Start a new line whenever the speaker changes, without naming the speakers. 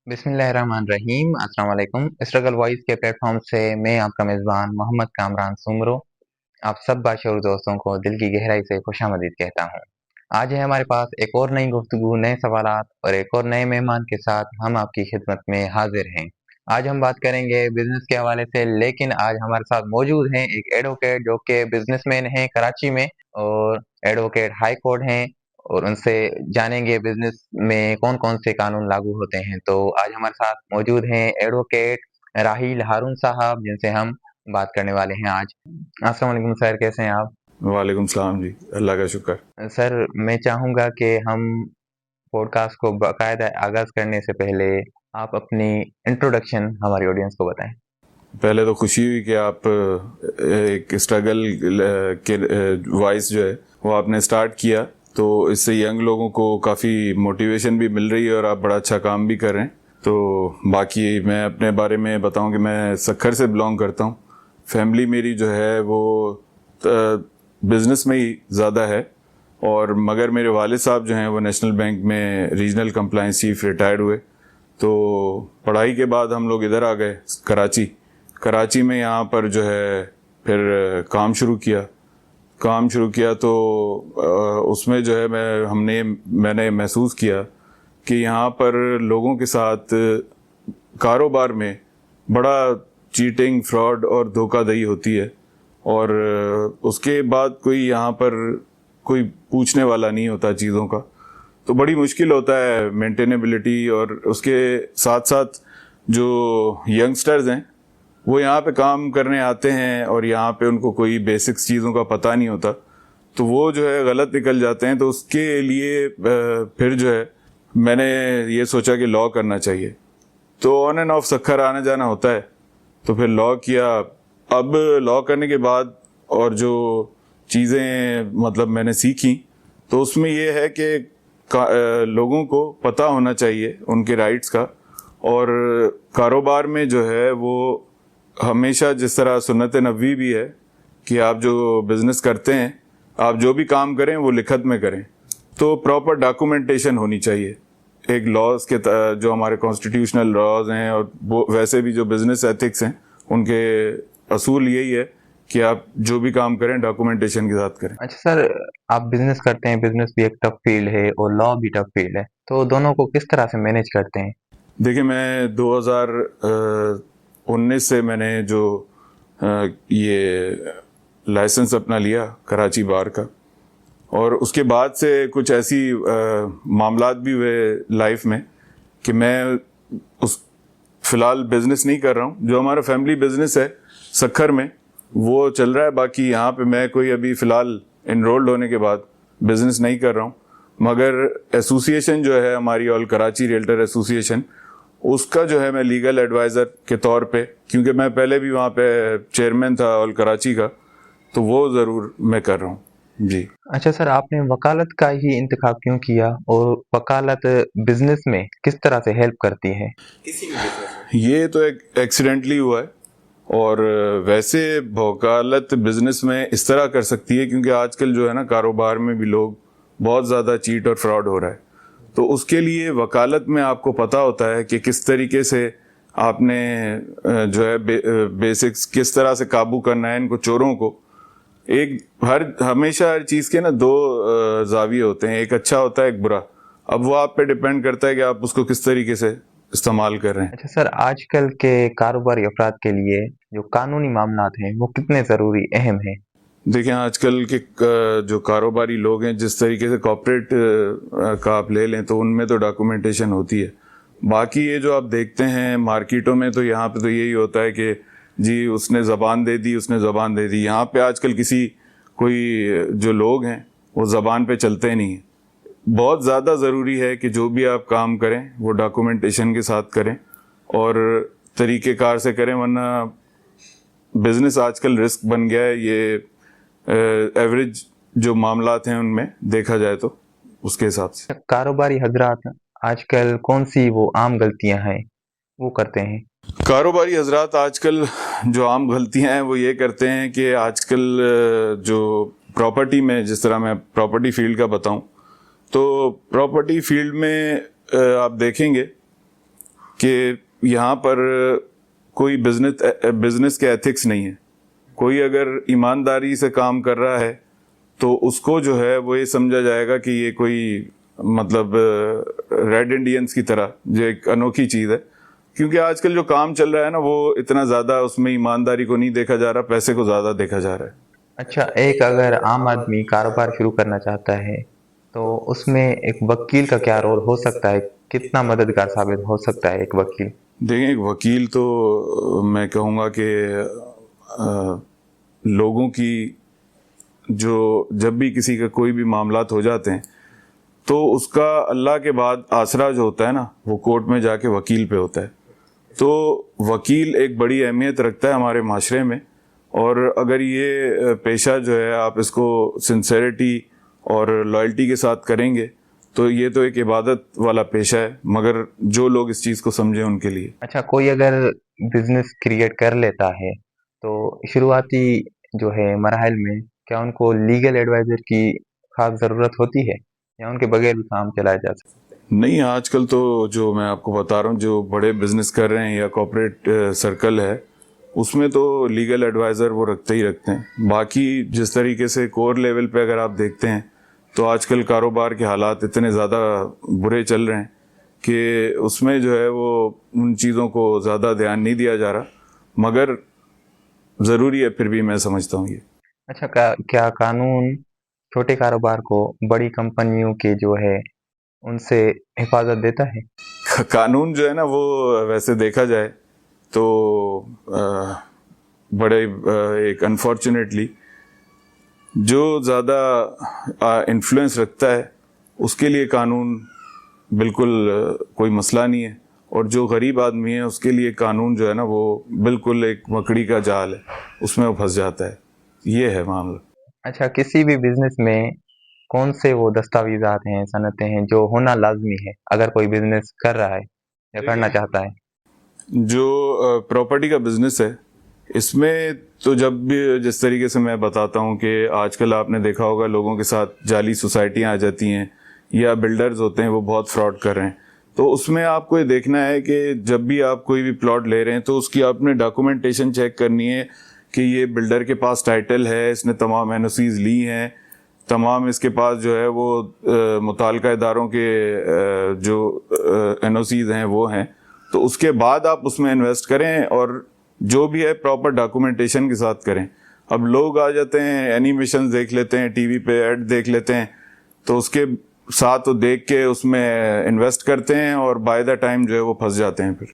बिस्मिल्लाहिर्रहमानिर्रहीम। अस्सलाम वालेकुम। स्ट्रगल वॉइस के प्लेटफॉर्म से मैं आपका मेज़बान मोहम्मद कामरान सुमरो आप सब बाशऊर दोस्तों को दिल की गहराई से खुशामदीद कहता हूँ। आज है हमारे पास एक और नई गुफ्तगू, नए सवालात और एक और नए मेहमान के साथ हम आपकी खिदमत में हाजिर हैं। आज हम बात करेंगे बिजनेस के हवाले से, लेकिन आज हमारे साथ मौजूद हैं एक एडवोकेट जो कि बिजनेसमैन हैं कराची में, और एडवोकेट हाई कोर्ट हैं, और उनसे जानेंगे बिजनेस में कौन कौन से कानून लागू होते हैं। तो आज हमारे साथ मौजूद हैं एडवोकेट राहील हारून साहब, जिनसे हम बात करने वाले हैं आज। अस्सलाम वालेकुम सर, कैसे हैं आप?
वालेकुम सलाम जी, अल्लाह का शुक्र।
सर, मैं चाहूँगा कि हम पॉडकास्ट को बाकायदा आगाज़ करने से पहले आप अपनी इंट्रोडक्शन हमारी ऑडियंस को बताएं।
पहले तो खुशी हुई कि आप एक स्ट्रगल के वॉइस जो है वो आपने स्टार्ट किया, तो इससे यंग लोगों को काफ़ी मोटिवेशन भी मिल रही है और आप बड़ा अच्छा काम भी कर रहे हैं। तो बाकी मैं अपने बारे में बताऊं कि मैं सक्खर से बिलोंग करता हूं। फैमिली मेरी जो है वो बिज़नेस में ही ज़्यादा है, और मगर मेरे वालिद साहब जो हैं वो नेशनल बैंक में रीजनल कंप्लायंस चीफ रिटायर्ड हुए। तो पढ़ाई के बाद हम लोग इधर आ गए कराची में। यहाँ पर जो है फिर काम शुरू किया तो उसमें जो है मैंने महसूस किया कि यहाँ पर लोगों के साथ कारोबार में बड़ा चीटिंग, फ्रॉड और धोखाधड़ी होती है, और उसके बाद यहाँ पर कोई पूछने वाला नहीं होता चीज़ों का, तो बड़ी मुश्किल होता है मेंटेनेबिलिटी। और उसके साथ साथ जो यंगस्टर्स हैं वो यहाँ पे काम करने आते हैं और यहाँ पे उनको कोई बेसिक्स चीज़ों का पता नहीं होता, तो वो जो है गलत निकल जाते हैं। तो उसके लिए फिर जो है मैंने ये सोचा कि लॉ करना चाहिए। तो ऑन एंड ऑफ सक्खर आना जाना होता है, तो फिर लॉ किया। अब लॉ करने के बाद और जो चीज़ें मतलब मैंने सीखी, तो उसमें ये है कि लोगों को पता होना चाहिए उनके राइट्स का, और कारोबार में जो है वो हमेशा जिस तरह सुन्नत नबवी भी है कि आप जो बिज़नेस करते हैं, आप जो भी काम करें वो लिखत में करें, तो प्रॉपर डॉक्यूमेंटेशन होनी चाहिए। एक लॉज के जो हमारे कॉन्स्टिट्यूशनल लॉज हैं और वो वैसे भी जो बिज़नेस एथिक्स हैं, उनके असूल यही है कि आप जो भी काम करें डॉक्यूमेंटेशन के साथ करें।
अच्छा सर, आप बिजनेस करते हैं, बिजनेस भी एक टफ फील्ड है और लॉ भी टफ फील्ड है, तो दोनों को किस तरह से मैनेज करते हैं?
देखिए, मैं 2019 से मैंने जो ये लाइसेंस अपना लिया कराची बार का, और उसके बाद से कुछ ऐसी मामलात भी हुए लाइफ में कि मैं फ़िलहाल बिज़नेस नहीं कर रहा हूँ। जो हमारा फैमिली बिज़नेस है सक्खर में वो चल रहा है, बाकी यहाँ पे मैं कोई अभी फ़िलहाल इनरोल्ड होने के बाद बिज़नेस नहीं कर रहा हूँ। मगर एसोसिएशन जो है हमारी ऑल कराची रियल्टर एसोसिएशन, उसका जो है मैं लीगल एडवाइज़र के तौर पे, क्योंकि मैं पहले भी वहाँ पे चेयरमैन था ऑल कराची का, तो वो ज़रूर मैं कर रहा हूँ जी।
अच्छा सर, आपने वकालत का ही इंतखाब क्यों किया, और वकालत बिजनेस में किस तरह से हेल्प करती है?
ये तो एक एक्सीडेंटली हुआ है, और वैसे वकालत बिजनेस में इस तरह कर सकती है क्योंकि आजकल जो है ना कारोबार में भी लोग बहुत ज़्यादा चीट और फ्रॉड हो रहा है। तो उसके लिए वकालत में आपको पता होता है कि किस तरीके से आपने जो है बेसिक्स किस तरह से काबू करना है इनको चोरों को। हमेशा हर चीज़ के ना दो जाविये होते हैं, एक अच्छा होता है एक बुरा। अब वो आप पे डिपेंड करता है कि आप उसको किस तरीके से इस्तेमाल कर रहे हैं।
अच्छा सर, आजकल के कारोबारी अफराद के लिए जो कानूनी मामलात हैं वो कितने ज़रूरी, अहम हैं?
देखिए, आजकल के जो कारोबारी लोग हैं, जिस तरीके से कॉर्पोरेट का आप ले लें तो उनमें तो डॉक्यूमेंटेशन होती है। बाकी ये जो आप देखते हैं मार्केटों में, तो यहाँ पे तो यही होता है कि जी उसने ज़बान दे दी। यहाँ पे आजकल कोई जो लोग हैं वो ज़बान पे चलते नहीं हैं। बहुत ज़्यादा ज़रूरी है कि जो भी आप काम करें वो डॉक्यूमेंटेशन के साथ करें और तरीक़ेकार से करें, वरना बिज़नेस आजकल रिस्क बन गया है। ये एवरेज जो मामलात हैं उनमें देखा जाए तो उसके हिसाब से।
कारोबारी हजरात आजकल कौन सी वो आम गलतियां हैं वो करते हैं?
कारोबारी हजरात आजकल जो आम गलतियां हैं वो ये करते हैं कि आजकल जो प्रॉपर्टी में, जिस तरह मैं प्रॉपर्टी फील्ड का बताऊं, तो प्रॉपर्टी फील्ड में आप देखेंगे کہ یہاں پر کوئی بزنس کے ایتھکس نہیں ہے. کوئی اگر ایمانداری سے کام کر رہا ہے تو اس کو جو ہے وہ یہ سمجھا جائے گا کہ یہ کوئی مطلب ریڈ انڈینس کی طرح جو ایک انوکھی چیز ہے. کیونکہ آج کل جو کام چل رہا ہے نا، وہ اتنا زیادہ اس میں ایمانداری کو نہیں دیکھا جا رہا، پیسے کو زیادہ دیکھا جا رہا ہے.
اچھا، ایک اگر عام آدمی کاروبار شروع کرنا چاہتا ہے تو اس میں ایک وکیل کا کیا رول ہو سکتا ہے؟ کتنا مددگار ثابت ہو سکتا ہے ایک وکیل؟
دیکھیں، ایک وکیل تو میں کہوں گا کہ لوگوں کی جب بھی کسی کا کوئی بھی معاملات ہو جاتے ہیں تو اس کا اللہ کے بعد آسرا جو ہوتا ہے نا، وہ کورٹ میں جا کے وکیل پہ ہوتا ہے. تو وکیل ایک بڑی اہمیت رکھتا ہے ہمارے معاشرے میں. اور اگر یہ پیشہ جو ہے آپ اس کو سنسیریٹی اور لائلٹی کے ساتھ کریں گے تو یہ تو ایک عبادت والا پیشہ ہے، مگر جو لوگ اس چیز کو سمجھیں ان کے لیے.
اچھا، کوئی اگر بزنس کریٹ کر لیتا ہے تو شروعاتی جو ہے مراحل میں کیا ان کو لیگل ایڈوائزر کی خاص ضرورت ہوتی ہے یا ان کے بغیر بھی کام چلایا جا سکتا ہے؟
نہیں، آج کل تو جو میں آپ کو بتا رہا ہوں، جو بڑے بزنس کر رہے ہیں یا کارپوریٹ سرکل ہے، اس میں تو لیگل ایڈوائزر وہ رکھتے ہی رکھتے ہیں. باقی جس طریقے سے کور لیول پہ اگر آپ دیکھتے ہیں تو آج کل کاروبار کے حالات اتنے زیادہ برے چل رہے ہیں کہ اس میں جو ہے وہ ان چیزوں کو زیادہ دھیان نہیں دیا جا رہا، مگر ضروری ہے پھر بھی، میں سمجھتا ہوں یہ.
اچھا، کیا قانون چھوٹے کاروبار کو بڑی کمپنیوں کے جو ہے ان سے حفاظت دیتا ہے؟
قانون جو ہے نا، وہ ویسے دیکھا جائے تو بڑے ایک انفارچونیٹلی جو زیادہ انفلوئنس رکھتا ہے اس کے لیے قانون بالکل کوئی مسئلہ نہیں ہے، اور جو غریب آدمی ہے اس کے لیے قانون جو ہے نا وہ بالکل ایک مکڑی کا جال ہے، اس میں وہ پھنس جاتا ہے. یہ ہے معاملہ.
اچھا، کسی بھی بزنس میں کون سے وہ دستاویزات ہیں، صنعتیں ہیں جو ہونا لازمی ہے اگر کوئی بزنس کر رہا ہے یا کرنا چاہتا ہے؟
جو پراپرٹی کا بزنس ہے، اس میں تو جب بھی جس طریقے سے میں بتاتا ہوں کہ آج کل آپ نے دیکھا ہوگا لوگوں کے ساتھ جعلی سوسائٹیاں آ جاتی ہیں یا بلڈرز ہوتے ہیں وہ بہت فراڈ کر رہے ہیں. تو اس میں آپ کو یہ دیکھنا ہے کہ جب بھی آپ کوئی بھی پلاٹ لے رہے ہیں تو اس کی آپ نے ڈاکومنٹیشن چیک کرنی ہے کہ یہ بلڈر کے پاس ٹائٹل ہے، اس نے تمام این او سیز لی ہیں، تمام اس کے پاس جو ہے وہ متعلقہ اداروں کے جو این او سیز ہیں وہ ہیں. تو اس کے بعد آپ اس میں انویسٹ کریں اور جو بھی ہے پراپر ڈاکومنٹیشن کے ساتھ کریں. اب لوگ آ جاتے ہیں، اینیمیشن دیکھ لیتے ہیں، ٹی وی پہ ایڈ دیکھ لیتے ہیں، تو اس کے ساتھ دیکھ کے اس میں انویسٹ کرتے ہیں اور بائی دا ٹائم جو ہے وہ پھنس جاتے ہیں پھر.